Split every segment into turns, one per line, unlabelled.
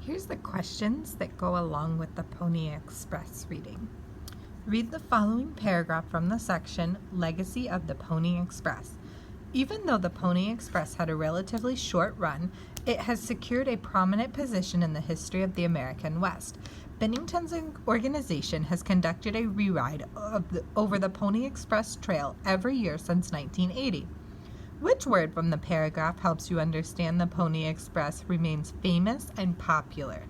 Here's the questions that go along with the Pony Express reading. Read the following paragraph from the section, Legacy of the Pony Express. Even though the Pony Express had a relatively short run, it has secured a prominent position in the history of the American West. Bennington's organization has conducted a reride over the Pony Express Trail every year since 1980. Which word from the paragraph helps you understand the Pony Express remains famous and popular?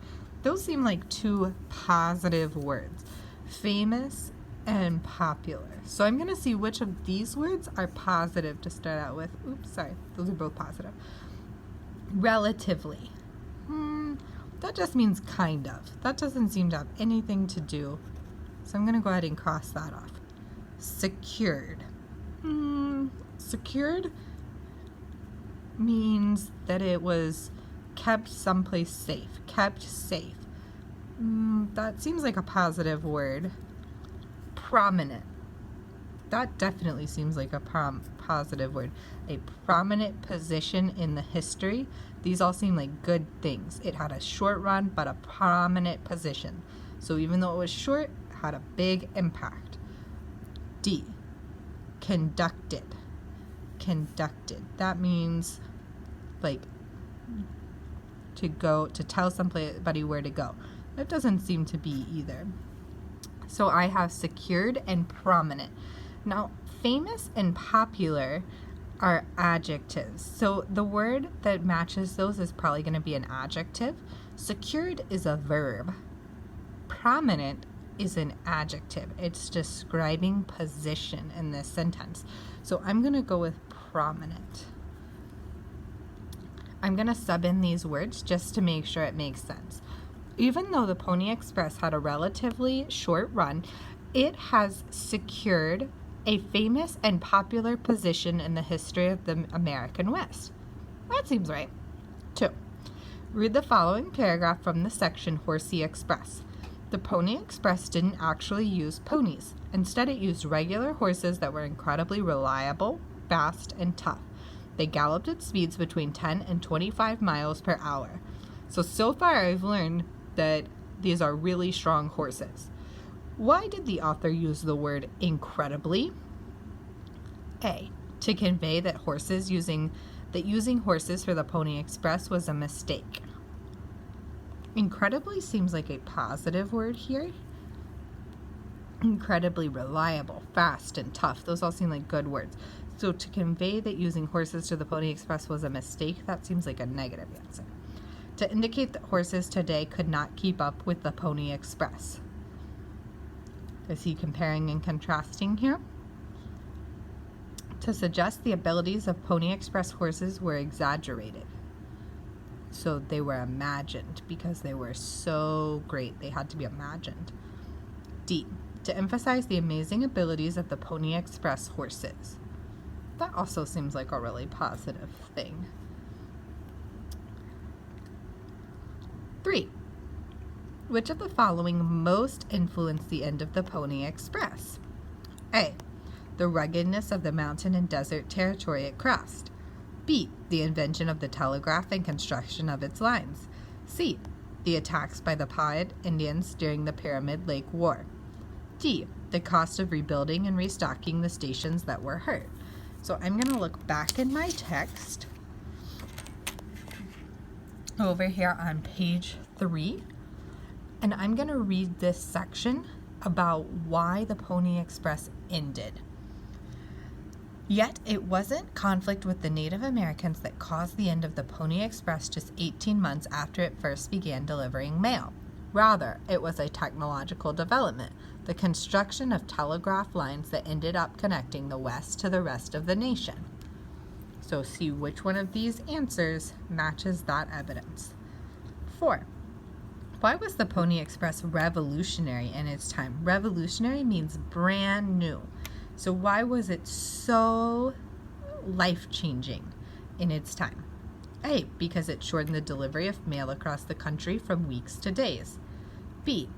Those seem like two positive words. Famous and popular. So I'm going to see which of these words are positive to start out with. Oops, sorry. Those are both positive. Relatively. That just means kind of. That doesn't seem to have anything to do. So I'm going to go ahead and cross that off. Secured. Secured means that it was kept someplace safe. Kept safe. That seems like a positive word. Prominent. That definitely seems like a positive word. A prominent position in the history. These all seem like good things. It had a short run, but a prominent position. So even though it was short, it had a big impact. D. Conducted. Conducted. That means like to tell somebody where to go. That doesn't seem to be either. So I have secured and prominent. Now, famous and popular are adjectives. So the word that matches those is probably going to be an adjective. Secured is a verb. Prominent is an adjective. It's describing position in this sentence. So I'm going to go with prominent. I'm going to sub in these words just to make sure it makes sense. Even though the Pony Express had a relatively short run, it has secured a famous and popular position in the history of the American West. That seems right. 2. Read the following paragraph from the section, Horsey Express. The Pony Express didn't actually use ponies. Instead, it used regular horses that were incredibly reliable, fast, and tough. They galloped at speeds between 10 and 25 miles per hour. So far I've learned that these are really strong horses. Why did the author use the word incredibly? A. To convey that using horses for the Pony Express was a mistake. Incredibly seems like a positive word here. Incredibly reliable, fast, and tough. Those all seem like good words. So to convey that using horses to the Pony Express was a mistake, that seems like a negative answer. To indicate that horses today could not keep up with the Pony Express. Is he comparing and contrasting here? To suggest the abilities of Pony Express horses were exaggerated. So they were imagined because they were so great. They had to be imagined. D. To emphasize the amazing abilities of the Pony Express horses. That also seems like a really positive thing. 3. Which of the following most influenced the end of the Pony Express? A. The ruggedness of the mountain and desert territory it crossed. B. The invention of the telegraph and construction of its lines. C. The attacks by the Piute Indians during the Pyramid Lake War. D. The cost of rebuilding and restocking the stations that were hurt. So I'm going to look back in my text over here on page 3, and I'm going to read this section about why the Pony Express ended. Yet it wasn't conflict with the Native Americans that caused the end of the Pony Express just 18 months after it first began delivering mail. Rather, it was a technological development, the construction of telegraph lines that ended up connecting the West to the rest of the nation. So see which one of these answers matches that evidence. 4. Why was the Pony Express revolutionary in its time? Revolutionary means brand new. So why was it so life-changing in its time? A. Because it shortened the delivery of mail across the country from weeks to days. B.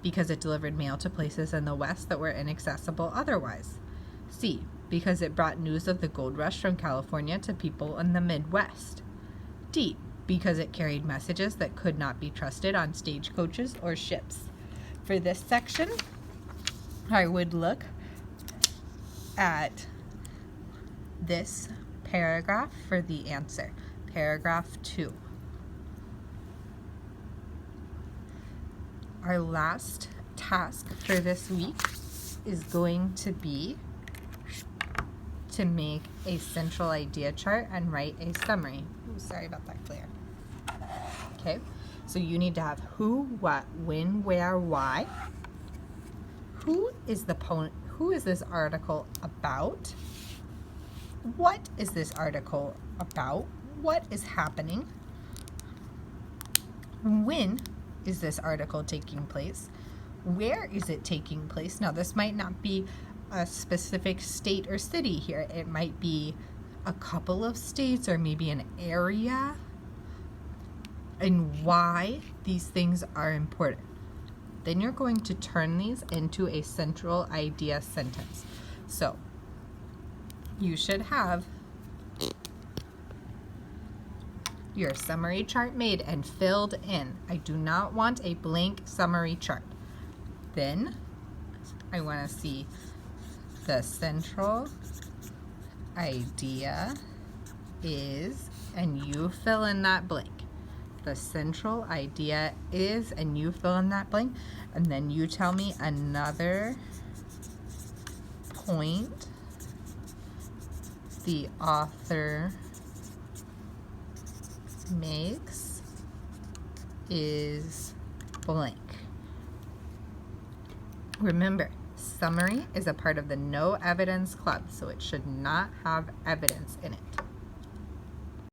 Because it delivered mail to places in the West that were inaccessible otherwise. C. Because it brought news of the gold rush from California to people in the Midwest. D. because it carried messages that could not be trusted on stagecoaches or ships. For this section, I would look at this paragraph for the answer. Paragraph 2. Our last task for this week is going to be to make a central idea chart and write a summary. Ooh, sorry about that glare. Okay, so you need to have who, what, when, where, why. Who is this article about? What is this article about? What is happening? When is this article taking place? Where is it taking place? Now, this might not be a specific state or city here. It might be a couple of states or maybe an area. And why these things are important. Then you're going to turn these into a central idea sentence. So you should have your summary chart made and filled in. I do not want a blank summary chart. Then I want to see the central idea is, and you fill in that blank. The central idea is, and you fill in that blank, and then you tell me another point the author makes is blank. Remember, summary is a part of the no evidence club, so it should not have evidence in it.